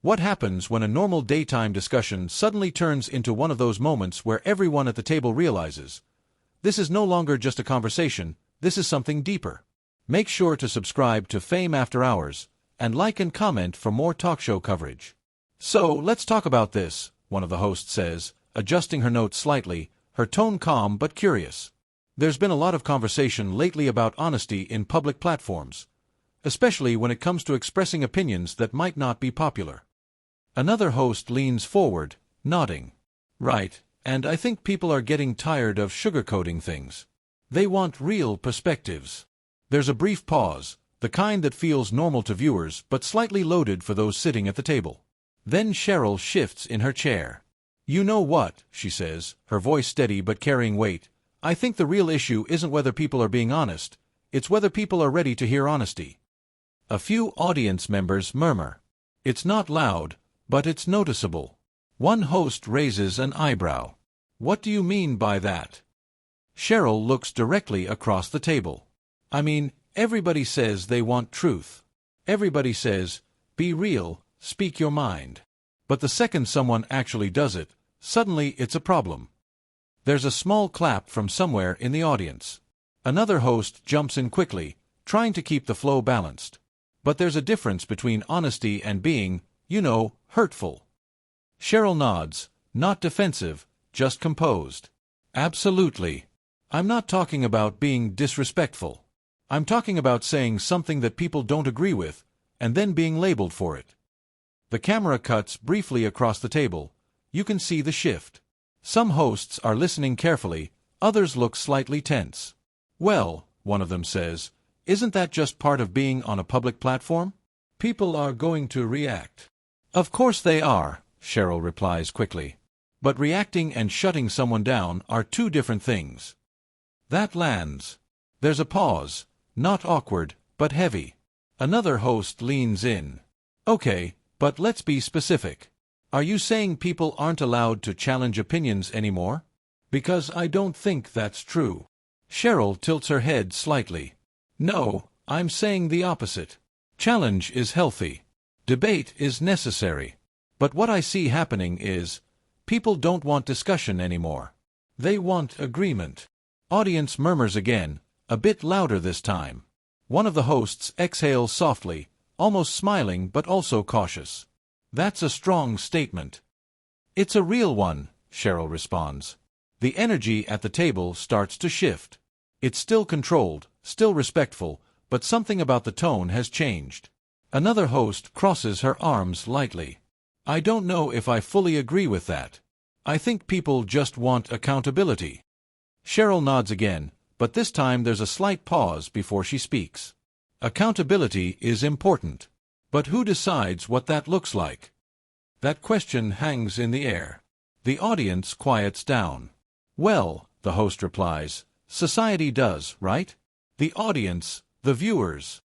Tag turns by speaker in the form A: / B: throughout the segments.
A: What happens when a normal daytime discussion suddenly turns into one of those moments where everyone at the table realizes, this is no longer just a conversation, this is something deeper? Make sure to subscribe to Fame After Hours, and like and comment for more talk show coverage. So, let's talk about this, one of the hosts says, adjusting her notes slightly, her tone calm but curious. There's been a lot of conversation lately about honesty in public platforms, especially when it comes to expressing opinions that might not be popular. Another host leans forward, nodding. Right, and I think people are getting tired of sugarcoating things. They want real perspectives. There's a brief pause, the kind that feels normal to viewers but slightly loaded for those sitting at the table. Then Sheryl shifts in her chair. You know what, she says, her voice steady but carrying weight. I think the real issue isn't whether people are being honest, it's whether people are ready to hear honesty. A few audience members murmur. It's not loud, but it's noticeable. One host raises an eyebrow. What do you mean by that? Sheryl looks directly across the table. I mean, everybody says they want truth. Everybody says, be real, speak your mind. But the second someone actually does it, suddenly it's a problem. There's a small clap from somewhere in the audience. Another host jumps in quickly, trying to keep the flow balanced. But there's a difference between honesty and being, hurtful. Sheryl nods, not defensive, just composed. Absolutely. I'm not talking about being disrespectful. I'm talking about saying something that people don't agree with, and then being labeled for it. The camera cuts briefly across the table. You can see the shift. Some hosts are listening carefully, others look slightly tense. Well, one of them says, isn't that just part of being on a public platform? People are going to react. Of course they are, Sheryl replies quickly. But reacting and shutting someone down are two different things. That lands. There's a pause, not awkward, but heavy. Another host leans in. Okay, but let's be specific. Are you saying people aren't allowed to challenge opinions anymore? Because I don't think that's true. Sheryl tilts her head slightly. No, I'm saying the opposite. Challenge is healthy. Debate is necessary. But what I see happening is, people don't want discussion anymore. They want agreement. Audience murmurs again, a bit louder this time. One of the hosts exhales softly, almost smiling but also cautious. That's a strong statement. It's a real one, Sheryl responds. The energy at the table starts to shift. It's still controlled, still respectful, but something about the tone has changed. Another host crosses her arms lightly. I don't know if I fully agree with that. I think people just want accountability. Sheryl nods again, but this time there's a slight pause before she speaks. Accountability is important. But who decides what that looks like? That question hangs in the air. The audience quiets down. Well, the host replies, society does, right? The audience, the viewers.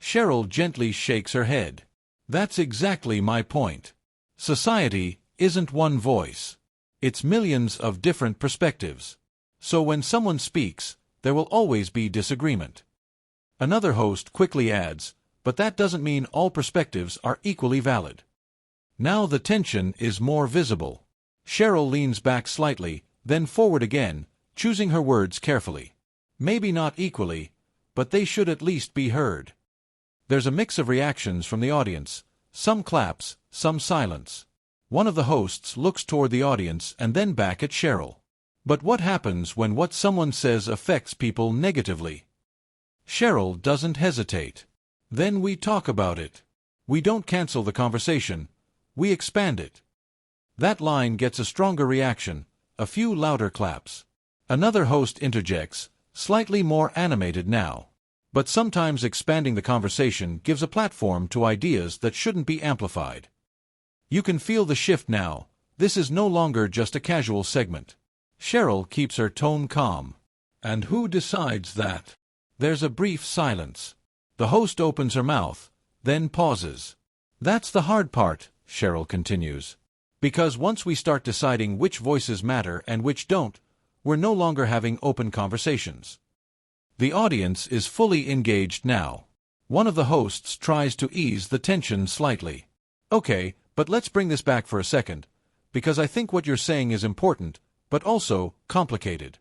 A: Sheryl gently shakes her head. That's exactly my point. Society isn't one voice. It's millions of different perspectives. So when someone speaks, there will always be disagreement. Another host quickly adds, but that doesn't mean all perspectives are equally valid. Now the tension is more visible. Sheryl leans back slightly, then forward again, choosing her words carefully. Maybe not equally, but they should at least be heard. There's a mix of reactions from the audience, some claps, some silence. One of the hosts looks toward the audience and then back at Sheryl. But what happens when what someone says affects people negatively? Sheryl doesn't hesitate. Then we talk about it. We don't cancel the conversation, we expand it. That line gets a stronger reaction, a few louder claps. Another host interjects, slightly more animated now. But sometimes expanding the conversation gives a platform to ideas that shouldn't be amplified. You can feel the shift now. This is no longer just a casual segment. Sheryl keeps her tone calm. And who decides that? There's a brief silence. The host opens her mouth, then pauses. That's the hard part, Sheryl continues. Because once we start deciding which voices matter and which don't, we're no longer having open conversations. The audience is fully engaged now. One of the hosts tries to ease the tension slightly. Okay, But let's bring this back for a second, because I think what you're saying is important, but also complicated.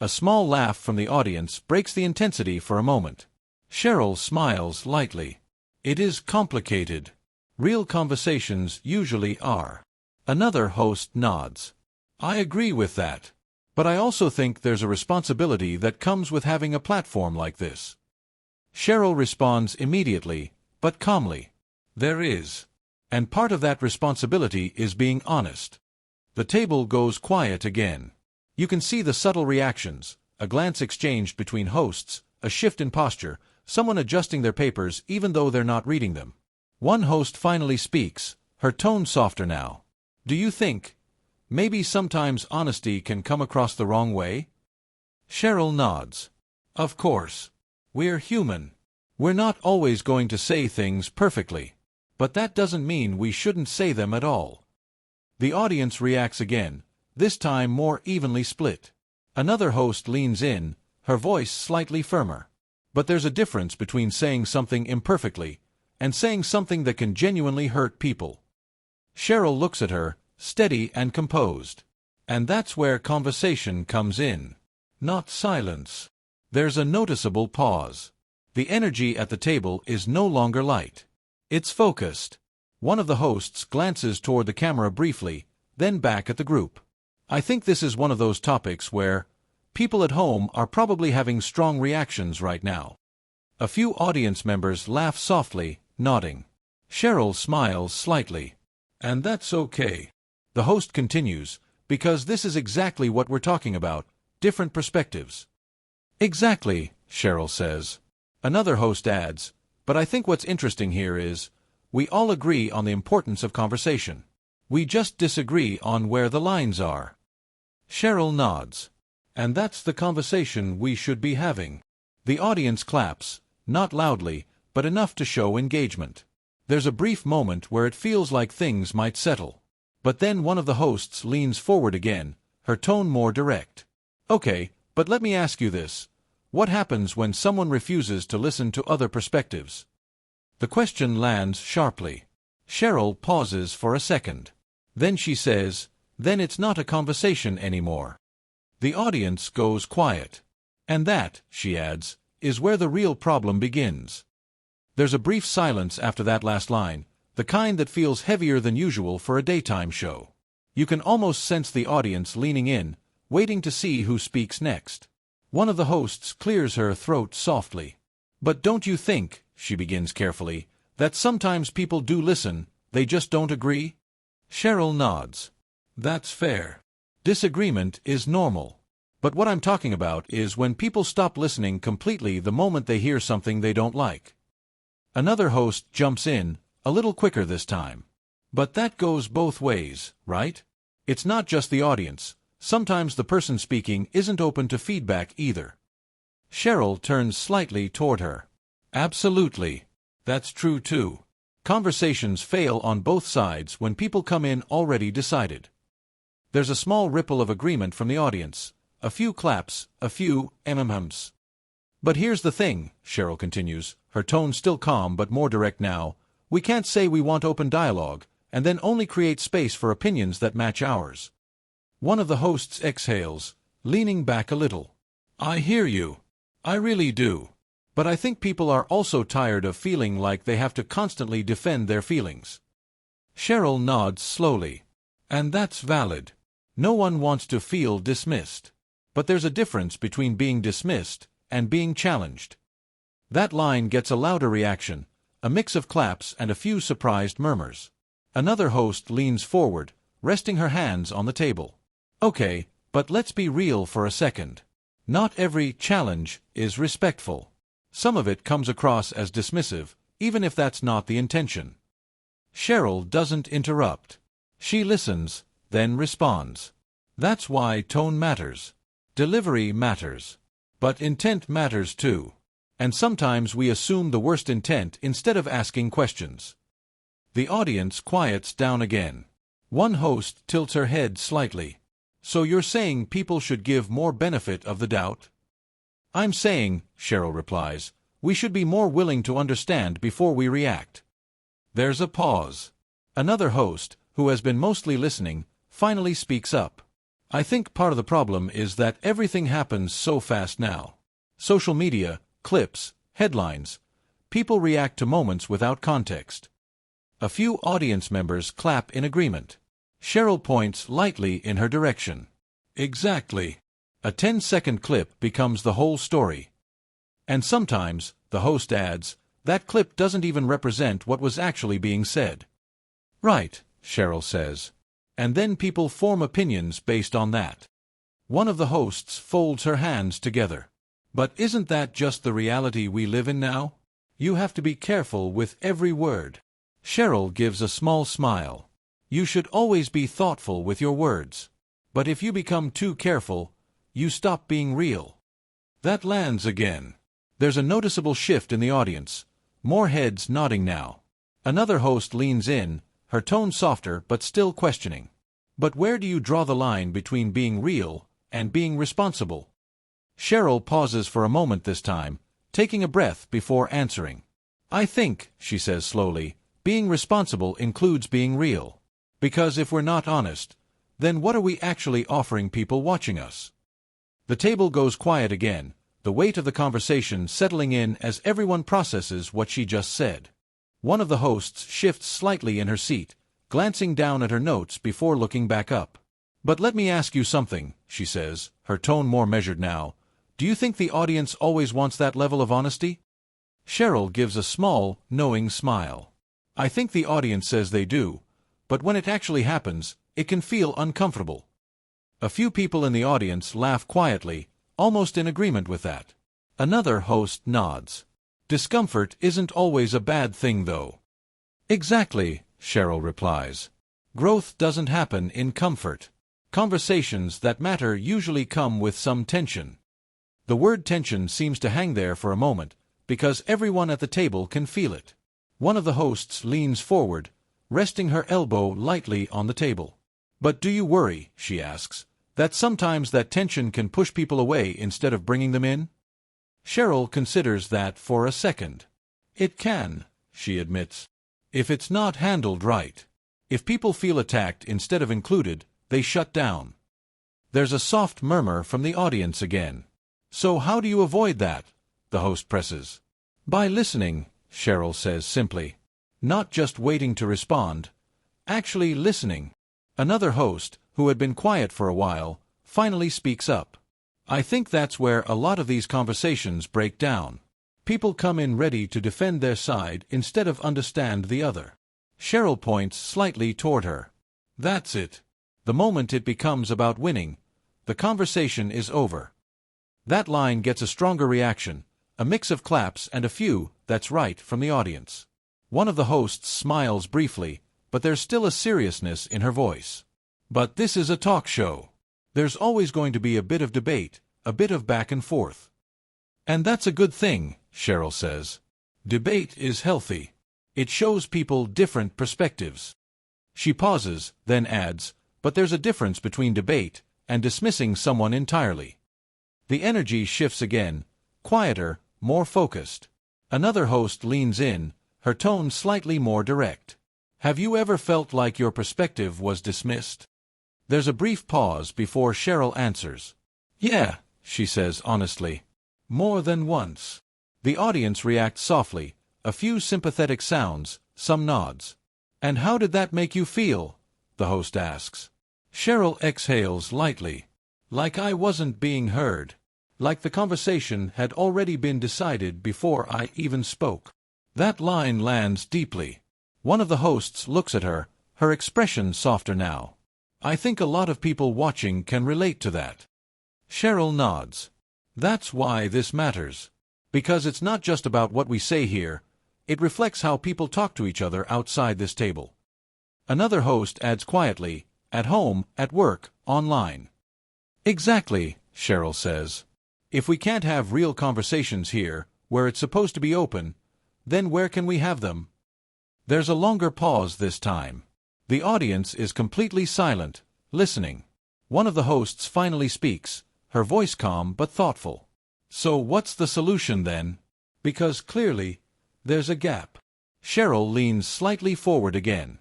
A: A small laugh from the audience breaks the intensity for a moment. Sheryl smiles lightly. It is complicated. Real conversations usually are. Another host nods. I agree with that. But I also think there's a responsibility that comes with having a platform like this. Sheryl responds immediately, but calmly. There is. And part of that responsibility is being honest. The table goes quiet again. You can see the subtle reactions, a glance exchanged between hosts, a shift in posture, someone adjusting their papers even though they're not reading them. One host finally speaks, her tone softer now. Do you think, maybe sometimes honesty can come across the wrong way? Sheryl nods. Of course. We're human. We're not always going to say things perfectly. But that doesn't mean we shouldn't say them at all. The audience reacts again, this time more evenly split. Another host leans in, her voice slightly firmer. But there's a difference between saying something imperfectly and saying something that can genuinely hurt people. Sheryl looks at her, steady and composed. And that's where conversation comes in. Not silence. There's a noticeable pause. The energy at the table is no longer light. It's focused. One of the hosts glances toward the camera briefly, then back at the group. I think this is one of those topics where people at home are probably having strong reactions right now. A few audience members laugh softly, nodding. Sheryl smiles slightly. And that's okay. The host continues, because this is exactly what we're talking about, different perspectives. Exactly, Sheryl says. Another host adds, but I think what's interesting here is, we all agree on the importance of conversation. We just disagree on where the lines are. Sheryl nods. And that's the conversation we should be having. The audience claps, not loudly, but enough to show engagement. There's a brief moment where it feels like things might settle. But then one of the hosts leans forward again, her tone more direct. Okay, but let me ask you this. What happens when someone refuses to listen to other perspectives? The question lands sharply. Sheryl pauses for a second. Then she says, then it's not a conversation anymore. The audience goes quiet. And that, she adds, is where the real problem begins. There's a brief silence after that last line, the kind that feels heavier than usual for a daytime show. You can almost sense the audience leaning in, waiting to see who speaks next. One of the hosts clears her throat softly. But don't you think, she begins carefully, that sometimes people do listen, they just don't agree? Sheryl nods. That's fair. Disagreement is normal. But what I'm talking about is when people stop listening completely the moment they hear something they don't like. Another host jumps in, a little quicker this time. But that goes both ways, right? It's not just the audience. Sometimes the person speaking isn't open to feedback either. Sheryl turns slightly toward her. Absolutely. That's true too. Conversations fail on both sides when people come in already decided. There's a small ripple of agreement from the audience. A few claps, a few hms. But here's the thing, Sheryl continues, her tone still calm but more direct now. We can't say we want open dialogue, and then only create space for opinions that match ours. One of the hosts exhales, leaning back a little. I hear you. I really do. But I think people are also tired of feeling like they have to constantly defend their feelings. Sheryl nods slowly. And that's valid. No one wants to feel dismissed. But there's a difference between being dismissed and being challenged. That line gets a louder reaction, a mix of claps and a few surprised murmurs. Another host leans forward, resting her hands on the table. Okay, but let's be real for a second. Not every challenge is respectful. Some of it comes across as dismissive, even if that's not the intention. Sheryl doesn't interrupt. She listens, then responds. That's why tone matters. Delivery matters. But intent matters too. And sometimes we assume the worst intent instead of asking questions. The audience quiets down again. One host tilts her head slightly. So you're saying people should give more benefit of the doubt? I'm saying, Sheryl replies, we should be more willing to understand before we react. There's a pause. Another host, who has been mostly listening, finally speaks up. I think part of the problem is that everything happens so fast now. Social media, clips, headlines. People react to moments without context. A few audience members clap in agreement. Sheryl points lightly in her direction. Exactly. A 10-second clip becomes the whole story. And sometimes, the host adds, that clip doesn't even represent what was actually being said. Right, Sheryl says. And then people form opinions based on that. One of the hosts folds her hands together. But isn't that just the reality we live in now? You have to be careful with every word. Sheryl gives a small smile. You should always be thoughtful with your words. But if you become too careful, you stop being real. That lands again. There's a noticeable shift in the audience. More heads nodding now. Another host leans in, her tone softer but still questioning. But where do you draw the line between being real and being responsible? Sheryl pauses for a moment this time, taking a breath before answering. I think, she says slowly, being responsible includes being real. Because if we're not honest, then what are we actually offering people watching us? The table goes quiet again, the weight of the conversation settling in as everyone processes what she just said. One of the hosts shifts slightly in her seat, glancing down at her notes before looking back up. But let me ask you something, she says, her tone more measured now. Do you think the audience always wants that level of honesty? Sheryl gives a small, knowing smile. I think the audience says they do, but when it actually happens, it can feel uncomfortable. A few people in the audience laugh quietly, almost in agreement with that. Another host nods. Discomfort isn't always a bad thing, though. Exactly, Sheryl replies. Growth doesn't happen in comfort. Conversations that matter usually come with some tension. The word tension seems to hang there for a moment, because everyone at the table can feel it. One of the hosts leans forward, resting her elbow lightly on the table. But do you worry, she asks, that sometimes that tension can push people away instead of bringing them in? Sheryl considers that for a second. It can, she admits. If it's not handled right. If people feel attacked instead of included, they shut down. There's a soft murmur from the audience again. So how do you avoid that? The host presses. By listening, Sheryl says simply. Not just waiting to respond. Actually listening. Another host, who had been quiet for a while, finally speaks up. I think that's where a lot of these conversations break down. People come in ready to defend their side instead of understand the other. Sheryl points slightly toward her. That's it. The moment it becomes about winning, the conversation is over. That line gets a stronger reaction, a mix of claps and a few, that's right, from the audience. One of the hosts smiles briefly, but there's still a seriousness in her voice. But this is a talk show. There's always going to be a bit of debate, a bit of back and forth. And that's a good thing, Sheryl says. Debate is healthy. It shows people different perspectives. She pauses, then adds, but there's a difference between debate and dismissing someone entirely. The energy shifts again, quieter, more focused. Another host leans in, her tone slightly more direct. Have you ever felt like your perspective was dismissed? There's a brief pause before Sheryl answers. Yeah, she says honestly. More than once. The audience reacts softly, a few sympathetic sounds, some nods. And how did that make you feel? The host asks. Sheryl exhales lightly. Like I wasn't being heard. Like the conversation had already been decided before I even spoke. That line lands deeply. One of the hosts looks at her, her expression softer now. I think a lot of people watching can relate to that. Sheryl nods. That's why this matters. Because it's not just about what we say here, it reflects how people talk to each other outside this table. Another host adds quietly, at home, at work, online. Exactly, Sheryl says. If we can't have real conversations here, where it's supposed to be open, then where can we have them? There's a longer pause this time. The audience is completely silent, listening. One of the hosts finally speaks, her voice calm but thoughtful. So what's the solution then? Because clearly, there's a gap. Sheryl leans slightly forward again.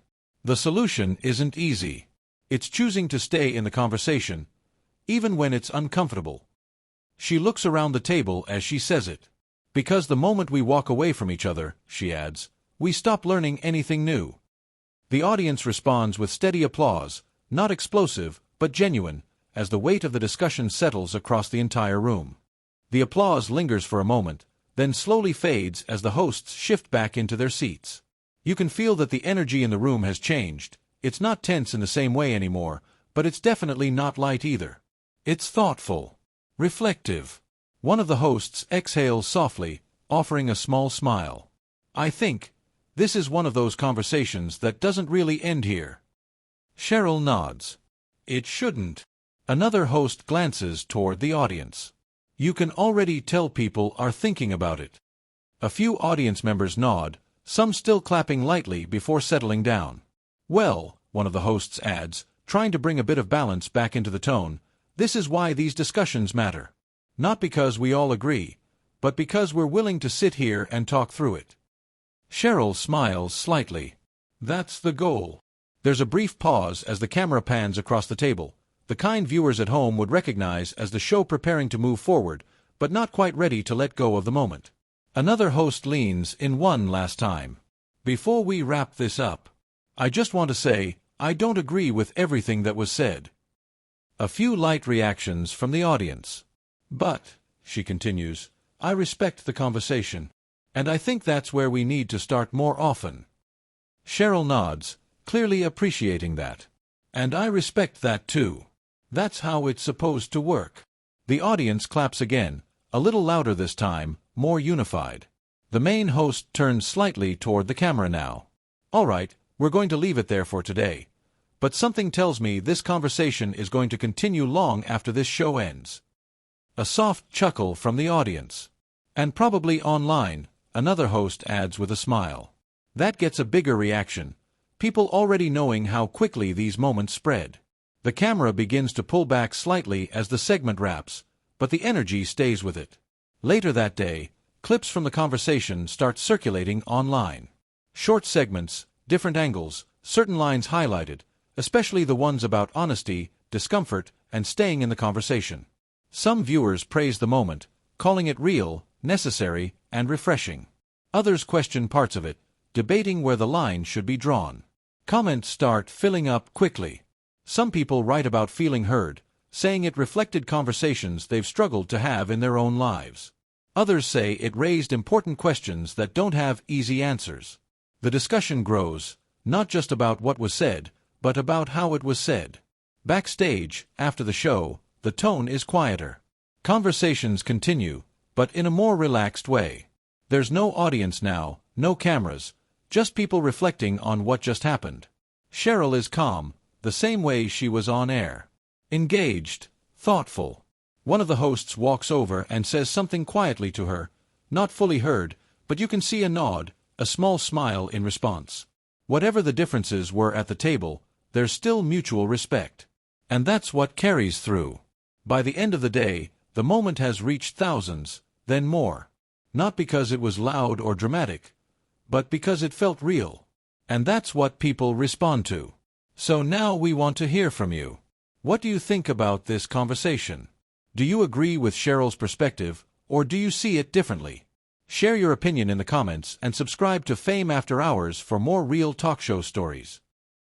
A: The solution isn't easy. It's choosing to stay in the conversation, even when it's uncomfortable. She looks around the table as she says it. Because the moment we walk away from each other, she adds, we stop learning anything new. The audience responds with steady applause, not explosive, but genuine, as the weight of the discussion settles across the entire room. The applause lingers for a moment, then slowly fades as the hosts shift back into their seats. You can feel that the energy in the room has changed. It's not tense in the same way anymore, but it's definitely not light either. It's thoughtful, reflective. One of the hosts exhales softly, offering a small smile. I think this is one of those conversations that doesn't really end here. Sheryl nods. It shouldn't. Another host glances toward the audience. You can already tell people are thinking about it. A few audience members nod, some still clapping lightly before settling down. Well, one of the hosts adds, trying to bring a bit of balance back into the tone, this is why these discussions matter. Not because we all agree, but because we're willing to sit here and talk through it. Sheryl smiles slightly. That's the goal. There's a brief pause as the camera pans across the table, the kind viewers at home would recognize as the show preparing to move forward, but not quite ready to let go of the moment. Another host leans in one last time. Before we wrap this up, I just want to say, I don't agree with everything that was said. A few light reactions from the audience. But, she continues, I respect the conversation. And I think that's where we need to start more often. Sheryl nods, clearly appreciating that. And I respect that too. That's how it's supposed to work. The audience claps again, a little louder this time, more unified. The main host turns slightly toward the camera now. All right, we're going to leave it there for today. But something tells me this conversation is going to continue long after this show ends. A soft chuckle from the audience. And probably online, another host adds with a smile. That gets a bigger reaction, people already knowing how quickly these moments spread. The camera begins to pull back slightly as the segment wraps, but the energy stays with it. Later that day, clips from the conversation start circulating online. Short segments, different angles, certain lines highlighted, especially the ones about honesty, discomfort, and staying in the conversation. Some viewers praise the moment, calling it real, necessary, and refreshing. Others question parts of it, debating where the line should be drawn. Comments start filling up quickly. Some people write about feeling heard, saying it reflected conversations they've struggled to have in their own lives. Others say it raised important questions that don't have easy answers. The discussion grows, not just about what was said, but about how it was said. Backstage, after the show, the tone is quieter. Conversations continue, but in a more relaxed way. There's no audience now, no cameras, just people reflecting on what just happened. Sheryl is calm, the same way she was on air. Engaged, thoughtful. One of the hosts walks over and says something quietly to her, not fully heard, but you can see a nod, a small smile in response. Whatever the differences were at the table, there's still mutual respect. And that's what carries through. By the end of the day, the moment has reached thousands, then more. Not because it was loud or dramatic, but because it felt real. And that's what people respond to. So now we want to hear from you. What do you think about this conversation? Do you agree with Sheryl's perspective, or do you see it differently? Share your opinion in the comments and subscribe to Fame After Hours for more real talk show stories.